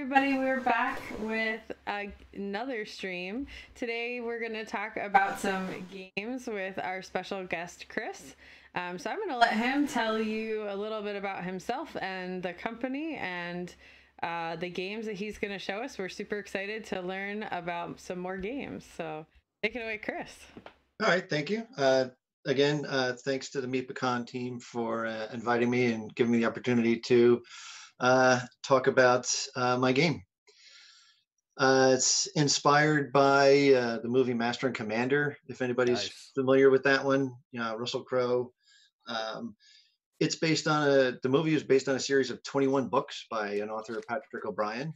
everybody. We're back with another stream. Today, we're going to talk about some games with our special guest, Chris. So, I'm going to let him tell you a little bit about himself and the company and the games that he's going to show us. We're super excited to learn about some more games. So, take it away, Chris. All right, thank you. Again, thanks to the Meet Pecan team for inviting me and giving me the opportunity to talk about my game. It's inspired by the movie Master and Commander, if anybody's Nice. familiar with that one. Russell Crowe. Um, it's based on the movie is based on a series of 21 books by an author, Patrick O'Brien.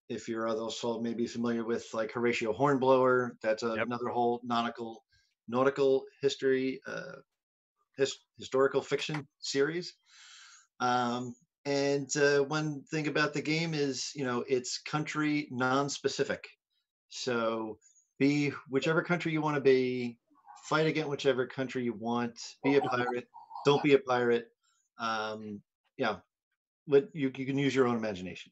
If you're also maybe familiar with like Horatio Hornblower, that's Yep. another whole nautical history, historical fiction series. And one thing about the game is, it's country non-specific. So be whichever country you want to be, fight against whichever country you want, be a pirate, don't be a pirate. Yeah, but you can use your own imagination.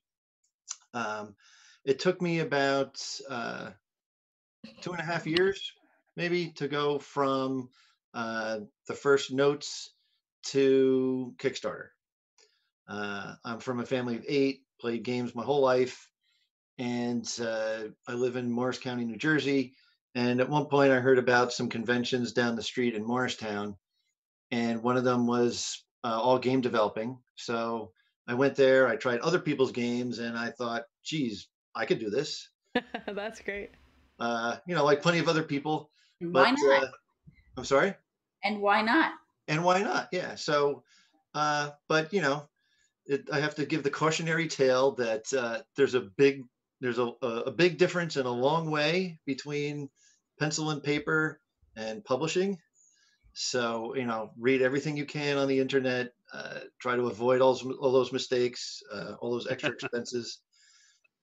It took me about 2.5 years, maybe, to go from the first notes to Kickstarter. I'm from a family of 8, played games my whole life, and I live in Morris County, New Jersey. And at one point, I heard about some conventions down the street in Morristown, and one of them was all game developing. So I went there, I tried other people's games, and I thought, geez, I could do this. That's great. Like plenty of other people. Why not? I'm sorry? And why not? And why not? Yeah. So, but I have to give the cautionary tale that there's a big difference and a long way between pencil and paper and publishing. So, read everything you can on the internet, try to avoid all those mistakes, all those extra expenses.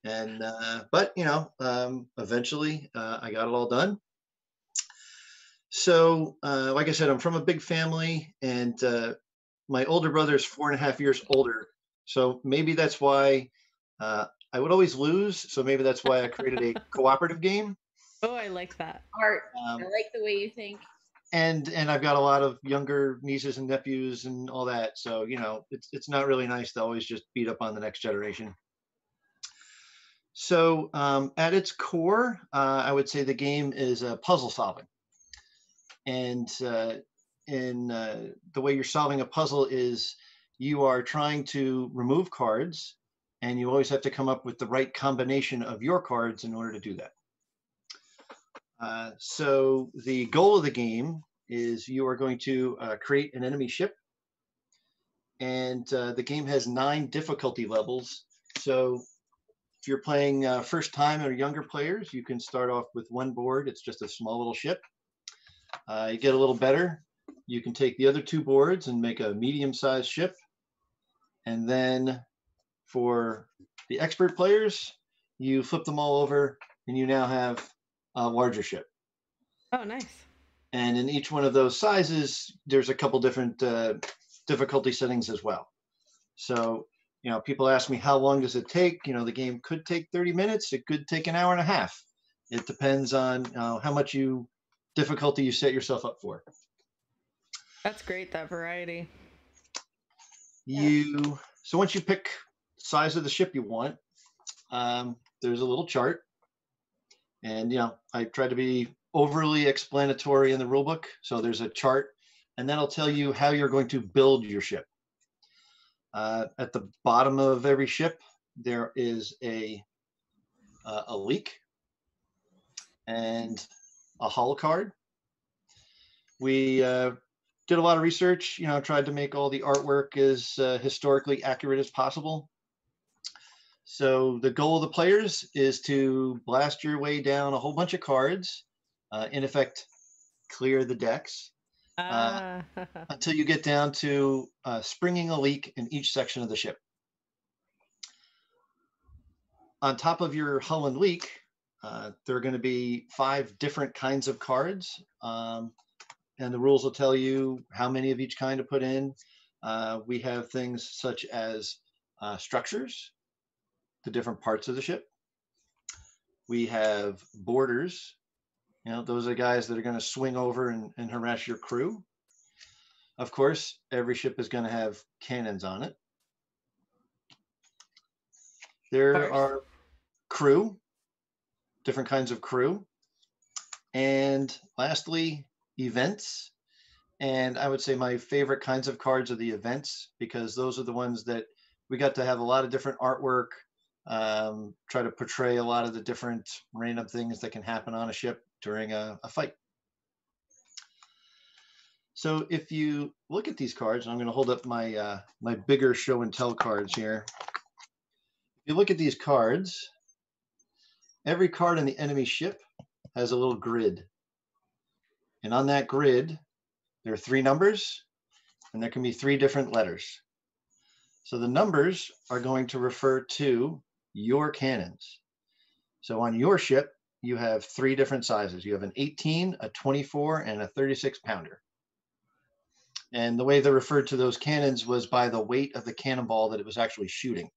And, but, eventually I got it all done. So, like I said, I'm from a big family, and my older brother is 4.5 years older. So maybe that's why I would always lose. So maybe that's why I created a cooperative game. Oh, I like that. Art. I like the way you think. And I've got a lot of younger nieces and nephews and all that. So, it's not really nice to always just beat up on the next generation. So at its core, I would say the game is puzzle solving. And in the way you're solving a puzzle is you are trying to remove cards, and you always have to come up with the right combination of your cards in order to do that. So the goal of the game is you are going to create an enemy ship, and the game has 9 difficulty levels. So if you're playing first time or younger players, you can start off with 1 board. It's just a small little ship. You get a little better, you can take the other 2 boards and make a medium-sized ship. And then for the expert players, you flip them all over and you now have a larger ship. Oh, nice. And in each one of those sizes, there's a couple different difficulty settings as well. So, people ask me, how long does it take? The game could take 30 minutes. It could take an hour and a half. It depends on how much difficulty you set yourself up for. That's great, that variety. So once you pick the size of the ship you want, there's a little chart, and I try to be overly explanatory in the rule book. So there's a chart, and that'll tell you how you're going to build your ship. At the bottom of every ship, there is a leak and a hull card. We did a lot of research, tried to make all the artwork as historically accurate as possible. So the goal of the players is to blast your way down a whole bunch of cards, in effect, clear the decks, until you get down to springing a leak in each section of the ship. On top of your hull and leak, there are going to be 5 different kinds of cards. And the rules will tell you how many of each kind to put in. We have things such as structures, the different parts of the ship. We have boarders. You know, those are guys that are going to swing over and harass your crew. Of course, every ship is going to have cannons on it. There are crew, different kinds of crew. And lastly, events. And I would say my favorite kinds of cards are the events, because those are the ones that we got to have a lot of different artwork, try to portray a lot of the different random things that can happen on a ship during a fight. So if you look at these cards, I'm going to hold up my my bigger show and tell cards here. If you look at these cards, every card in the enemy ship has a little grid. And on that grid, there are 3 numbers, and there can be 3 different letters. So the numbers are going to refer to your cannons. So on your ship, you have 3 different sizes. You have an 18, a 24, and a 36 pounder. And the way they referred to those cannons was by the weight of the cannonball that it was actually shooting.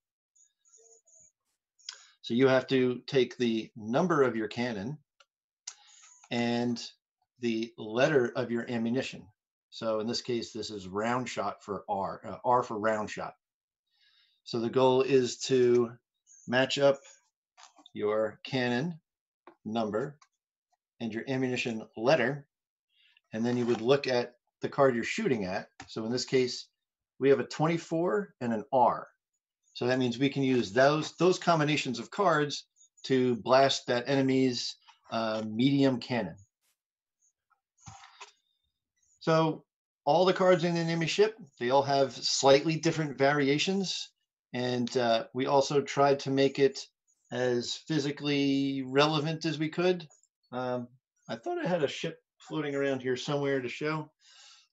So you have to take the number of your cannon and the letter of your ammunition. So in this case, this is round shot for R, R for round shot. So the goal is to match up your cannon number and your ammunition letter, and then you would look at the card you're shooting at. So in this case, we have a 24 and an R. So that means we can use those combinations of cards to blast that enemy's medium cannon. So all the cards in the enemy ship, they all have slightly different variations. And we also tried to make it as physically relevant as we could. I thought I had a ship floating around here somewhere to show.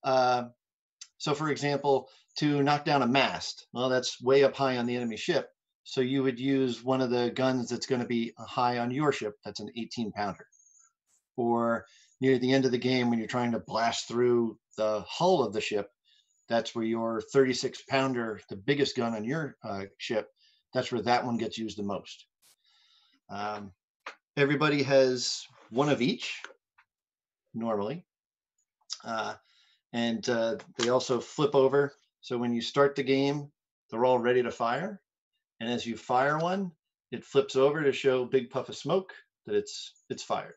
So for example, to knock down a mast, well, that's way up high on the enemy ship. So you would use one of the guns that's going to be high on your ship. That's an 18 pounder. Or near the end of the game, when you're trying to blast through the hull of the ship, that's where your 36 pounder, the biggest gun on your ship, that's where that one gets used the most. Everybody has one of each normally. And they also flip over. So when you start the game, they're all ready to fire. And as you fire one, it flips over to show big puff of smoke that it's fired.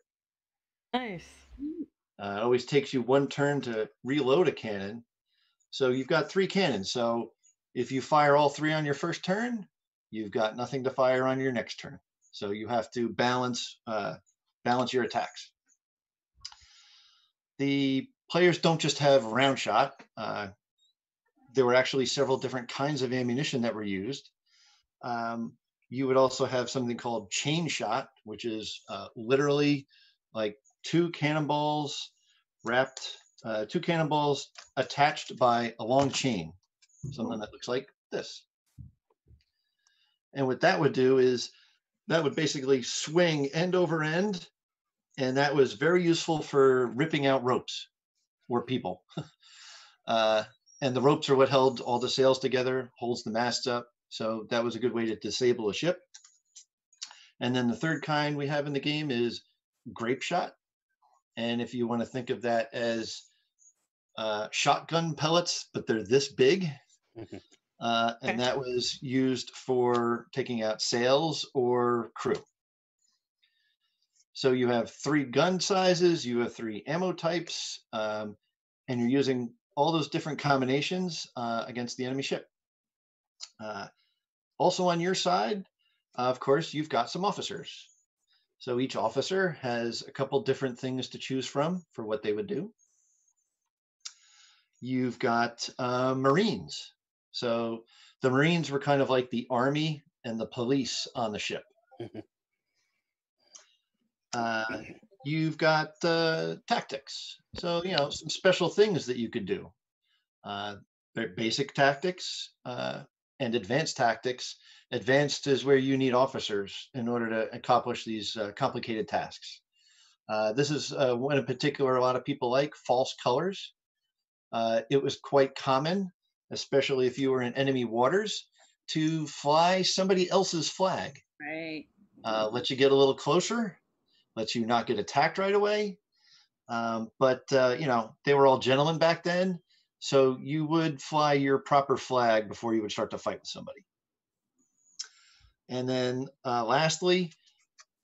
Nice. It always takes you 1 turn to reload a cannon. So you've got 3 cannons. So if you fire all 3 on your first turn, you've got nothing to fire on your next turn. So you have to balance your attacks. The players don't just have round shot. There were actually several different kinds of ammunition that were used. You would also have something called chain shot, which is literally like 2 cannonballs wrapped, 2 cannonballs attached by a long chain, something that looks like this. And what that would do is that would basically swing end over end, and that was very useful for ripping out ropes or people. And the ropes are what held all the sails together, holds the masts up. So that was a good way to disable a ship. And then the third kind we have in the game is grape shot. And if you want to think of that as shotgun pellets, but they're this big. And that was used for taking out sails or crew. So you have 3 gun sizes, you have 3 ammo types, and you're using all those different combinations against the enemy ship. Also on your side, of course, you've got some officers. So each officer has a couple different things to choose from for what they would do. You've got Marines. So the Marines were kind of like the army and the police on the ship. You've got tactics. So, you know, some special things that you could do. Basic tactics and advanced tactics. Advanced is where you need officers in order to accomplish these complicated tasks. This is one in particular a lot of people like, false colors. It was quite common, especially if you were in enemy waters, to fly somebody else's flag. Right. Lets you get a little closer, lets you not get attacked right away. But you know, they were all gentlemen back then, so you would fly your proper flag before you would start to fight with somebody. And then lastly,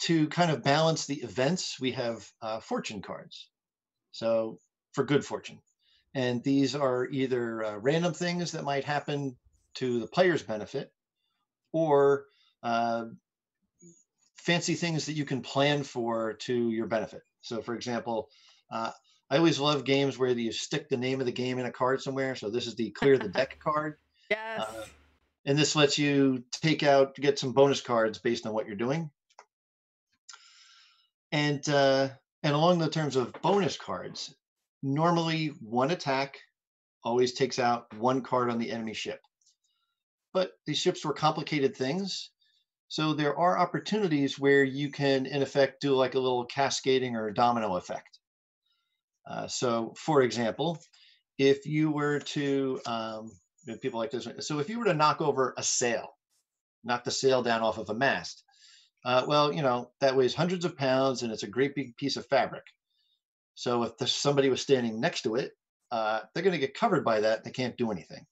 to kind of balance the events, we have fortune cards. So for good fortune. And these are either random things that might happen to the player's benefit, or uh, fancy things that you can plan for to your benefit. So for example, I always love games where you stick the name of the game in a card somewhere. So this is the clear the deck card. Yes. And this lets you get some bonus cards based on what you're doing. And along the terms of bonus cards, normally one attack always takes out one card on the enemy ship. But these ships were complicated things. So there are opportunities where you can, in effect, do like a little cascading or domino effect. So for example, if you were to, people like this, so if you were to knock over a sail, knock the sail down off of a mast, well, you know, that weighs hundreds of pounds and it's a great big piece of fabric. So if somebody was standing next to it, they're going to get covered by that. They can't do anything.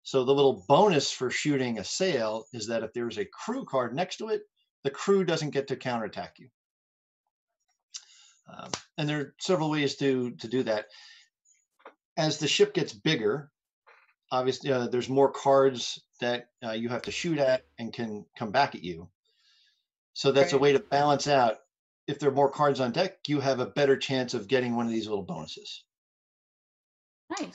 So the little bonus for shooting a sail is that if there's a crew card next to it, the crew doesn't get to counterattack you. And there are several ways to do that. As the ship gets bigger, obviously there's more cards that you have to shoot at and can come back at you. So that's a way to balance out. If there are more cards on deck, you have a better chance of getting one of these little bonuses. Nice.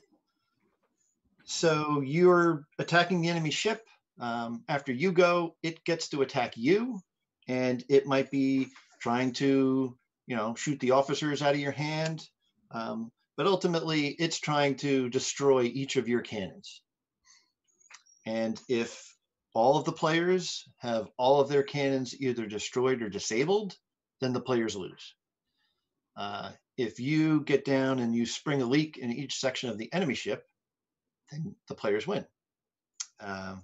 So you're attacking the enemy ship. After you go, it gets to attack you, and it might be trying to, you know, shoot the officers out of your hand. But ultimately, it's trying to destroy each of your cannons. And if all of the players have all of their cannons either destroyed or disabled, then the players lose. If you get down and you spring a leak in each section of the enemy ship, then the players win. Yeah,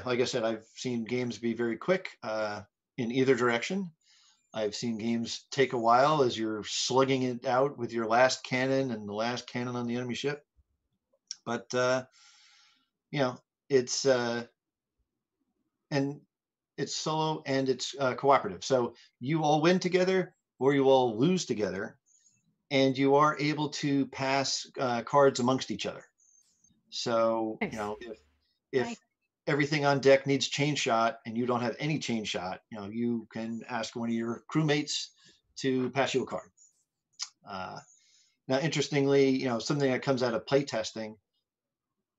like I said, I've seen games be very quick in either direction. I've seen games take a while as you're slugging it out with your last cannon and the last cannon on the enemy ship. But you know, it's solo and it's cooperative. So you all win together or you all lose together, and you are able to pass cards amongst each other. So, you know, if everything on deck needs chain shot and you don't have any chain shot, you know, you can ask one of your crewmates to pass you a card. Now, interestingly, you know, something that comes out of playtesting,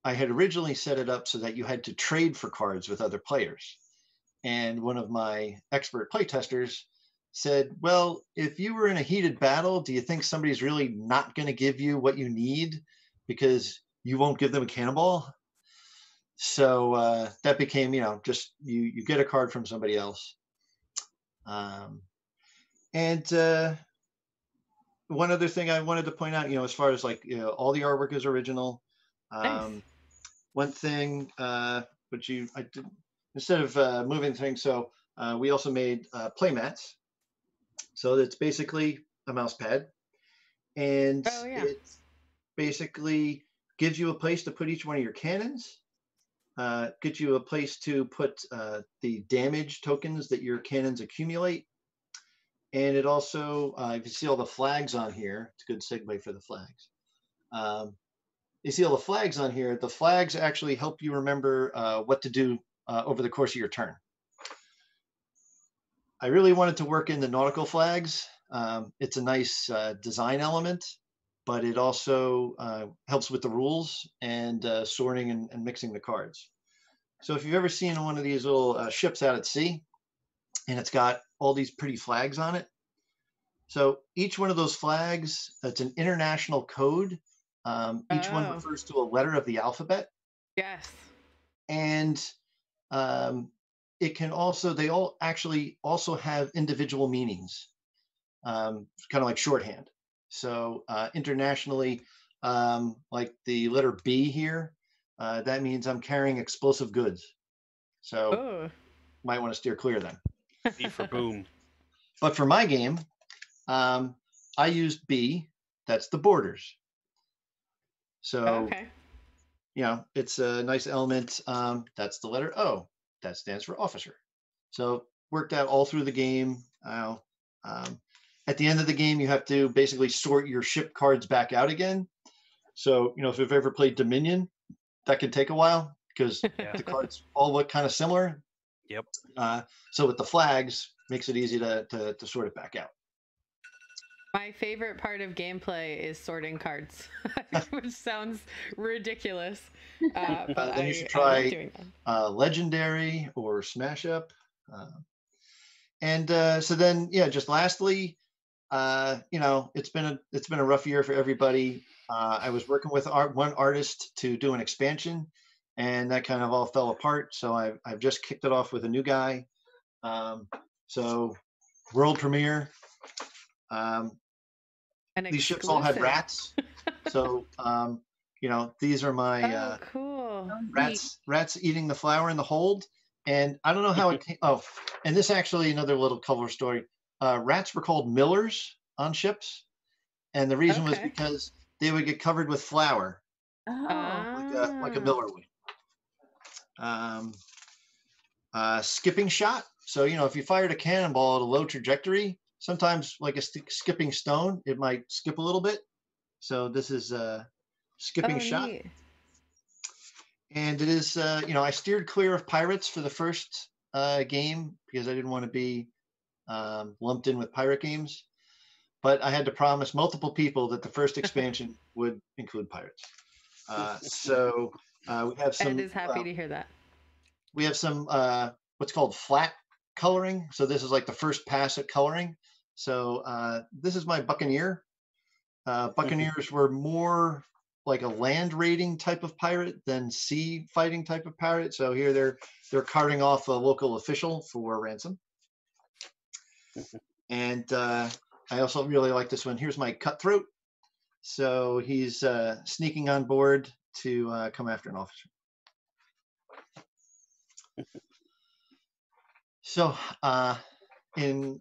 I had originally set it up so that you had to trade for cards with other players. And one of my expert playtesters said, well, if you were in a heated battle, do you think somebody's really not going to give you what you need because you won't give them a cannonball? So that became, you know, just you get a card from somebody else. One other thing I wanted to point out, you know, as far as like, you know, all the artwork is original. Nice. One thing, I did instead of moving things, so we also made play mats. So it's basically a mouse pad, and it basically gives you a place to put each one of your cannons. Get you a place to put the damage tokens that your cannons accumulate. And it also, if you see all the flags on here, it's a good segue for the flags. You see all the flags on here. The flags actually help you remember what to do over the course of your turn. I really wanted to work in the nautical flags. It's a nice design element, but it also helps with the rules and sorting and mixing the cards. So if you've ever seen one of these little ships out at sea, and it's got all these pretty flags on it. So each one of those flags, it's an international code. Each one refers to a letter of the alphabet. Yes. And it can also, they all actually also have individual meanings, kind of like shorthand. So internationally, like the letter B here, that means I'm carrying explosive goods. So Oh. might want to steer clear of them. B for boom. But for my game, I used B. That's the borders. So, Okay. It's a nice element. That's the letter O. That stands for officer. So worked out all through the game. At the end of the game, you have to basically sort your ship cards back out again. So, if you've ever played Dominion, that can take a while because the cards all look kind of similar. Yep. So with the flags, makes it easy to sort it back out. My favorite part of gameplay is sorting cards, which sounds ridiculous. But Then you should I like try doing that. Legendary or Smash Up. So then, just lastly, it's been a rough year for everybody. I was working with one artist to do an expansion, and that kind of all fell apart. So I've just kicked it off with a new guy. So world premiere. These ships all had rats. So these are my cool. rats eating the flour in the hold. And I don't know how it came. Oh, and this actually another little color story. Rats were called millers on ships, and the reason was because they would get covered with flour, like a miller would. Skipping shot. So if you fired a cannonball at a low trajectory, sometimes like a skipping stone, it might skip a little bit. So this is a skipping shot. Neat. And it is, I steered clear of pirates for the first game because I didn't want to be lumped in with pirate games. But I had to promise multiple people that the first expansion would include pirates. So we have some. Ed is happy to hear that. We have some what's called flat coloring. So this is like the first pass at coloring. So this is my Buccaneer. Buccaneers were more like a land raiding type of pirate than sea fighting type of pirate. So here they're carting off a local official for ransom. And I also really like this one. Here's my Cutthroat. So he's sneaking on board to come after an officer. So in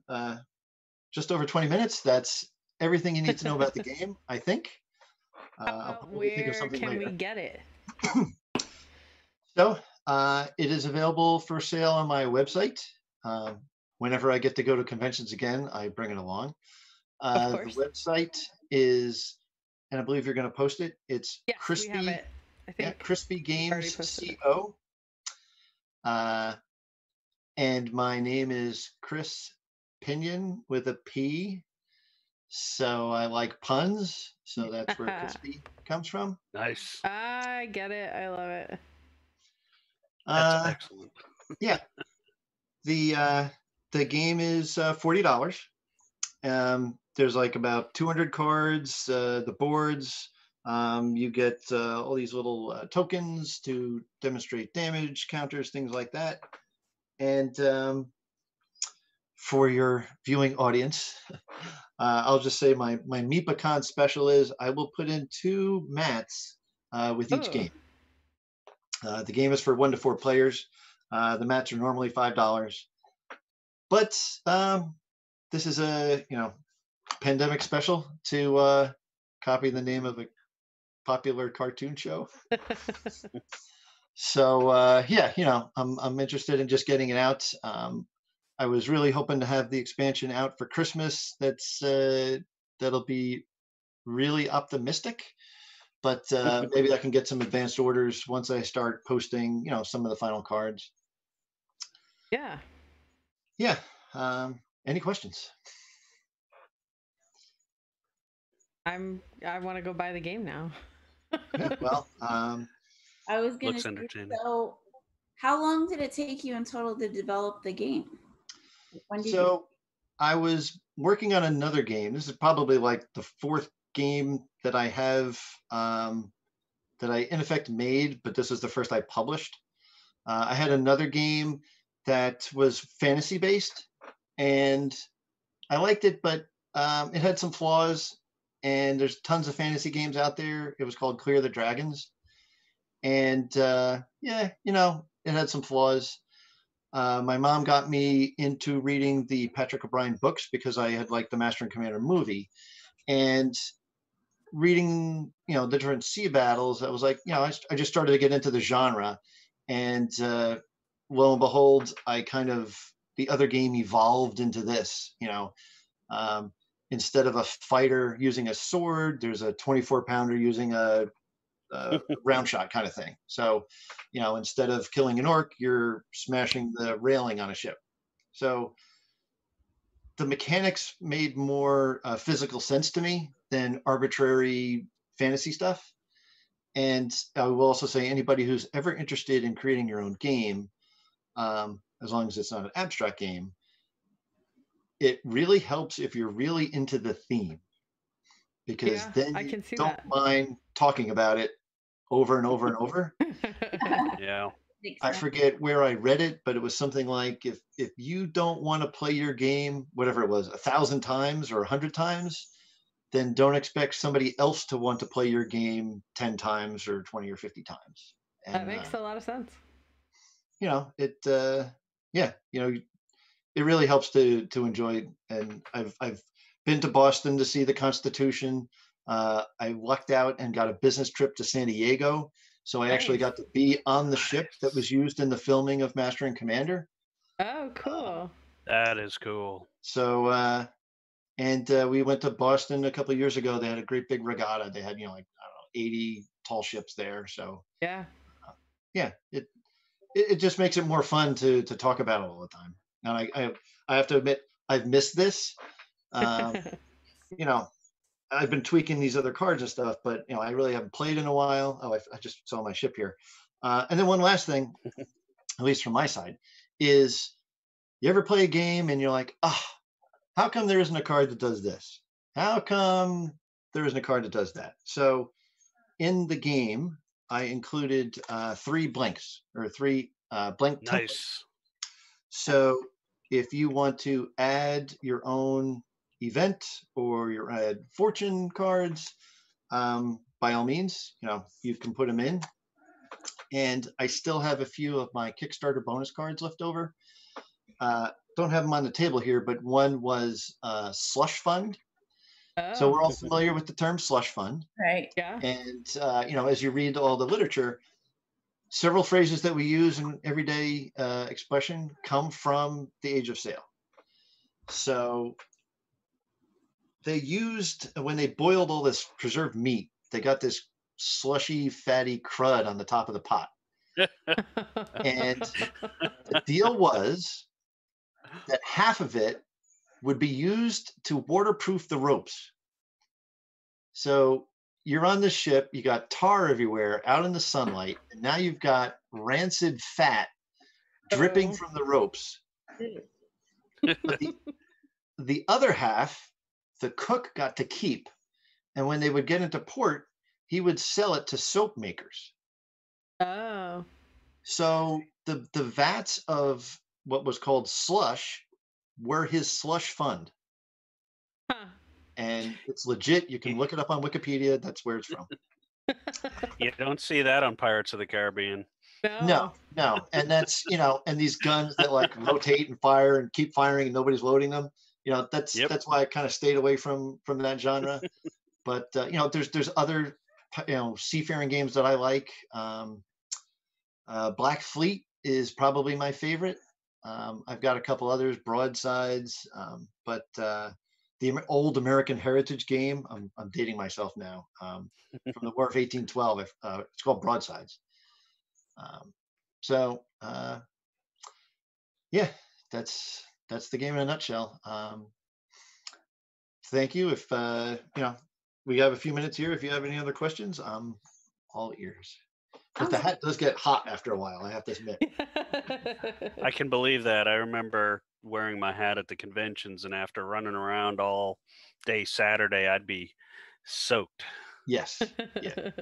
just over 20 minutes, that's everything you need to know about the game, I think. Where can we get it? So it is available for sale on my website. Whenever I get to go to conventions again, I bring it along. The website is, and I believe you're going to post it. It's Crispy. We have it. I think Crispy Games CO. And my name is Chris Pinion with a P. So I like puns. So that's where crispy comes from. Nice. I get it. I love it. That's excellent. Yeah. The game is $40. There's like about 200 cards, the boards. You get all these little tokens to demonstrate damage, counters, things like that. And for your viewing audience, I'll just say my MeepaCon special is I will put in 2 mats with each game. The game is for 1 to 4 players. The mats are normally $5. But this is a pandemic special to copy the name of a popular cartoon show. So I'm interested in just getting it out. I was really hoping to have the expansion out for Christmas. That'll be really optimistic, but maybe I can get some advanced orders once I start posting, some of the final cards. Yeah. Yeah. Any questions? I want to go buy the game now. Yeah, well, I was going to say, so how long did it take you in total to develop the game? I was working on another game. This is probably like the 4th game that I have that I in effect made, but this was the first I published. I had another game that was fantasy based, and I liked it, but it had some flaws. And there's tons of fantasy games out there. It was called Clear the Dragons. And yeah, it had some flaws. My mom got me into reading the Patrick O'Brian books because I had liked the Master and Commander movie. And reading, the different sea battles, I was like, I just started to get into the genre. And lo and behold, the other game evolved into this, instead of a fighter using a sword, there's a 24-pounder using a round shot kind of thing. So, instead of killing an orc, you're smashing the railing on a ship. So the mechanics made more physical sense to me than arbitrary fantasy stuff. And I will also say anybody who's ever interested in creating your own game, as long as it's not an abstract game, it really helps if you're really into the theme, because then I you can see don't that. mind talking about it over and over and over. Yeah. I forget where I read it, but it was something like if you don't want to play your game, whatever it was, 1,000 times or 100 times, then don't expect somebody else to want to play your game 10 times or 20 or 50 times. And, that makes a lot of sense. It really helps to enjoy. And I've been to Boston to see the Constitution. I lucked out and got a business trip to San Diego. So I actually got to be on the ship that was used in the filming of Master and Commander. Oh, cool. That is cool. So, we went to Boston a couple of years ago. They had a great big regatta. They had, 80 tall ships there. So yeah, it just makes it more fun to talk about it all the time. And I have to admit, I've missed this. I've been tweaking these other cards and stuff, but I really haven't played in a while. Oh, I just saw my ship here. And then one last thing, at least from my side, is you ever play a game and you're like, how come there isn't a card that does this? How come there isn't a card that does that? So in the game, I included 3 blanks or 3 blank templates. Nice. So if you want to add your own event or your fortune cards, by all means, you can put them in. And I still have a few of my Kickstarter bonus cards left over. Don't have them on the table here, but one was slush fund. Oh. So we're all familiar with the term slush fund. Right. Yeah. And, as you read all the literature, several phrases that we use in everyday expression come from the Age of Sail. So they used, when they boiled all this preserved meat, they got this slushy, fatty crud on the top of the pot. And the deal was that half of it would be used to waterproof the ropes. So you're on the ship, you got tar everywhere out in the sunlight, and now you've got rancid fat dripping from the ropes. But the other half, the cook got to keep. And when they would get into port, he would sell it to soap makers. Oh. So the vats of what was called slush were his slush fund. Huh. And it's legit. You can look it up on Wikipedia. That's where it's from. You don't see that on Pirates of the Caribbean. No. And that's, and these guns that like rotate and fire and keep firing and nobody's loading them. That's why I kind of stayed away from that genre. But, there's other, seafaring games that I like. Black Fleet is probably my favorite. I've got a couple others, Broadsides, but the old American Heritage game, I'm dating myself now, from the War of 1812. It's called Broadsides. That's the game in a nutshell. Thank you. If we have a few minutes here, if you have any other questions, I'm all ears. But the hat does get hot after a while, I have to admit. I can believe that. I remember wearing my hat at the conventions, and after running around all day Saturday, I'd be soaked. Yes. Yeah.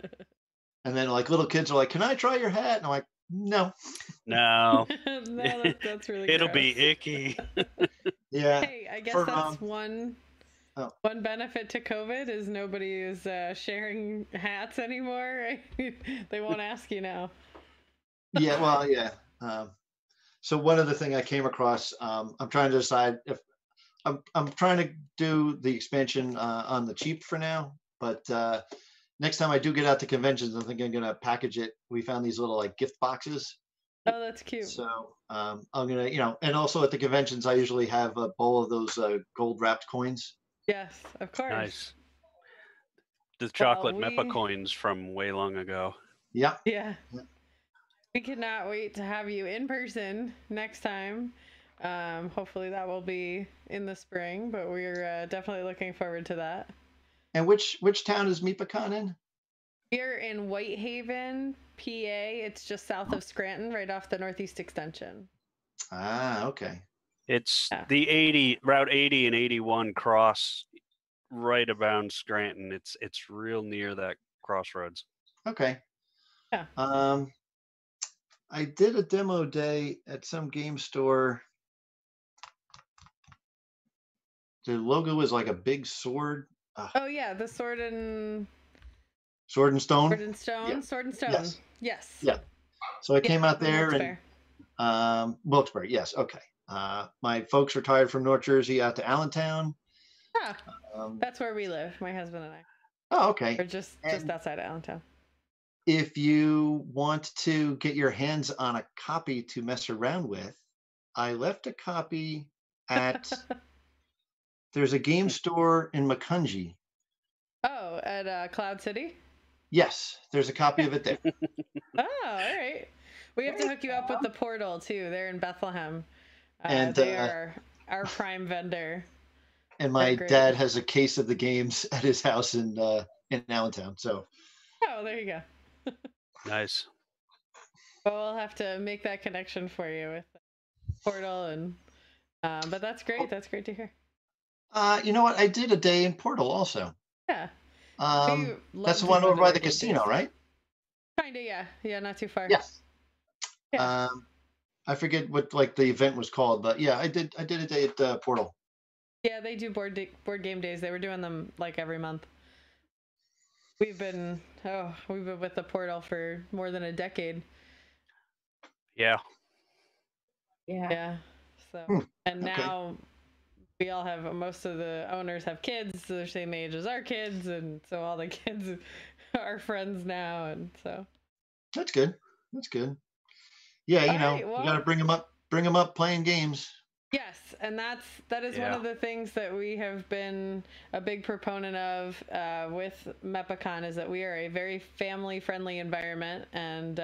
And then like little kids are like, "Can I try your hat?" And I'm like, "No." No. No, that's really It'll gross. be icky. Yeah. Hey, I guess For, that's one Oh. One benefit to COVID is nobody is sharing hats anymore. They won't ask you now. Yeah, well, yeah. So one other thing I came across, I'm trying to decide if I'm trying to do the expansion on the cheap for now, but next time I do get out to conventions, I think I'm gonna package it. We found these little like gift boxes. Oh, that's cute. So I'm gonna, and also at the conventions, I usually have a bowl of those gold wrapped coins. Yes, of course. Nice. The chocolate MEPA coins from way long ago. Yeah. Yeah. We cannot wait to have you in person next time. Hopefully that will be in the spring, but we're definitely looking forward to that. And which town is MeepaCon in? We're in Whitehaven, PA. It's just south of Scranton, right off the Northeast Extension. Ah, okay. It's the Route 80 and 81 cross right around Scranton. It's real near that crossroads. Okay. Yeah. I did a demo day at some game store. The logo was like a big sword. Oh yeah, the Sword and Stone. Sword and Stone. Yeah. Sword and Stone. Yes. Yeah. So I came out there and Wilkes-Barre. Yes. Okay. My folks retired from North Jersey out to Allentown. That's where we live, my husband and I. Oh, okay. We're just outside of Allentown. If you want to get your hands on a copy to mess around with, I left a copy at there's a game store in Macungie. Oh, at Cloud City? Yes, there's a copy of it there. Oh, all right. We have to hook you up with the Portal too. They're in Bethlehem. And they are our prime vendor. And my dad has a case of the games at his house in Allentown. So. Oh, there you go. Nice. Well, we'll have to make that connection for you with Portal, and but that's great. That's great to hear. You know what? I did a day in Portal also. Yeah. That's the one over by the casino, right? Kinda, yeah. Yeah, not too far. Yes. Yeah. I forget what like the event was called, but yeah, I did a day at Portal. Yeah, they do board game days. They were doing them like every month. We've been with the Portal for more than a decade. Yeah. Yeah. So and now we all have, most of the owners have kids, so they're the same age as our kids, and so all the kids are friends now, and so that's good. That's good. Yeah, you got to bring them up playing games. Yes, and that is one of the things that we have been a big proponent of with MEPACon, is that we are a very family-friendly environment, and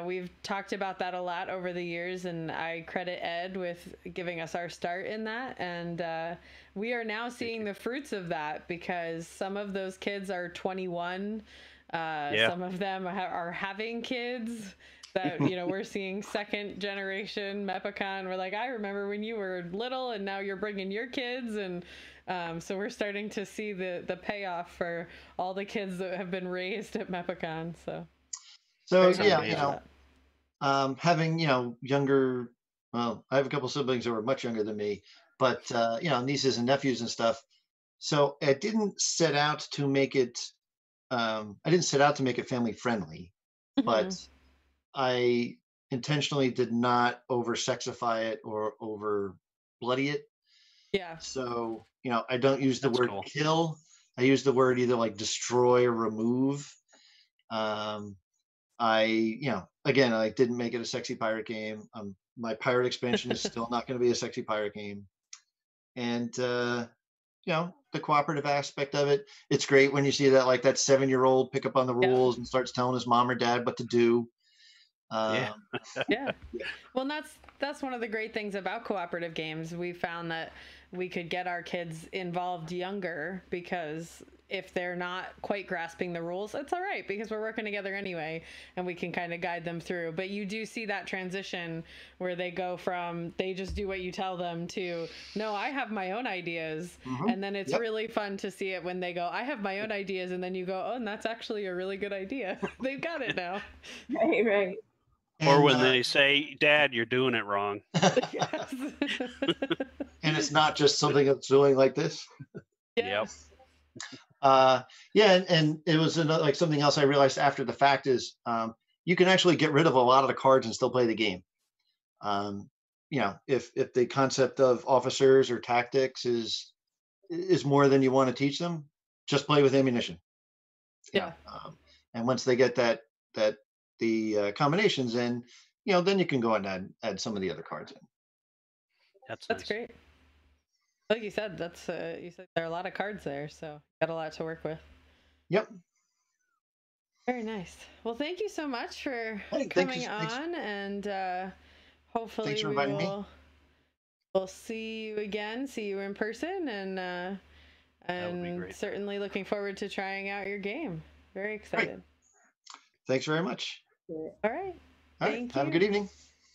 we've talked about that a lot over the years, and I credit Ed with giving us our start in that, and we are now seeing the fruits of that, because some of those kids are 21, some of them are having kids. That we're seeing second generation MEPACon. We're like, I remember when you were little, and now you're bringing your kids, and so we're starting to see the payoff for all the kids that have been raised at MEPACon. So yeah, having younger. Well, I have a couple siblings who are much younger than me, but nieces and nephews and stuff. So I didn't set out to make it. I didn't set out to make it family friendly, but I intentionally did not over sexify it or over bloody it. Yeah. So, I don't use the word kill. I use the word either like destroy or remove. Again, I didn't make it a sexy pirate game. My pirate expansion is still not going to be a sexy pirate game. And, the cooperative aspect of it, it's great when you see that, like that 7-year-old pick up on the rules and starts telling his mom or dad what to do. Yeah. Well, that's one of the great things about cooperative games. We found that we could get our kids involved younger, because if they're not quite grasping the rules, it's all right, because we're working together anyway, and we can kind of guide them through. But you do see that transition where they go from they just do what you tell them to, no, I have my own ideas. And then it's really fun to see it when they go, I have my own ideas, and then you go, oh, and that's actually a really good idea. They've got it now. Right. Or when they say, "Dad, you're doing it wrong." And it's not just something that's doing like this. Yep. Yeah, and it was another, like something else I realized after the fact is you can actually get rid of a lot of the cards and still play the game. You know, if the concept of officers or tactics is more than you want to teach them, just play with ammunition. Yeah. And once they get the combinations in, you know, then you can go and add some of the other cards in. That's nice. Great. Like you said, you said there are a lot of cards there, so got a lot to work with. Yep. Very nice. Well, thank you so much for coming on, and hopefully we'll see you again, see you in person, and certainly looking forward to trying out your game. Very excited. Great. Thanks very much. All right. Thank you. Have a good evening.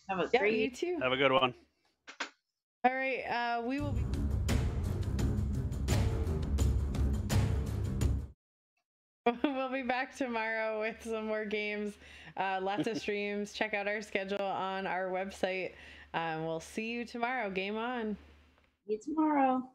Have a great. You too. Have a good one. All right. We will be. We'll be back tomorrow with some more games, lots of streams. Check out our schedule on our website. We'll see you tomorrow. Game on. See you tomorrow.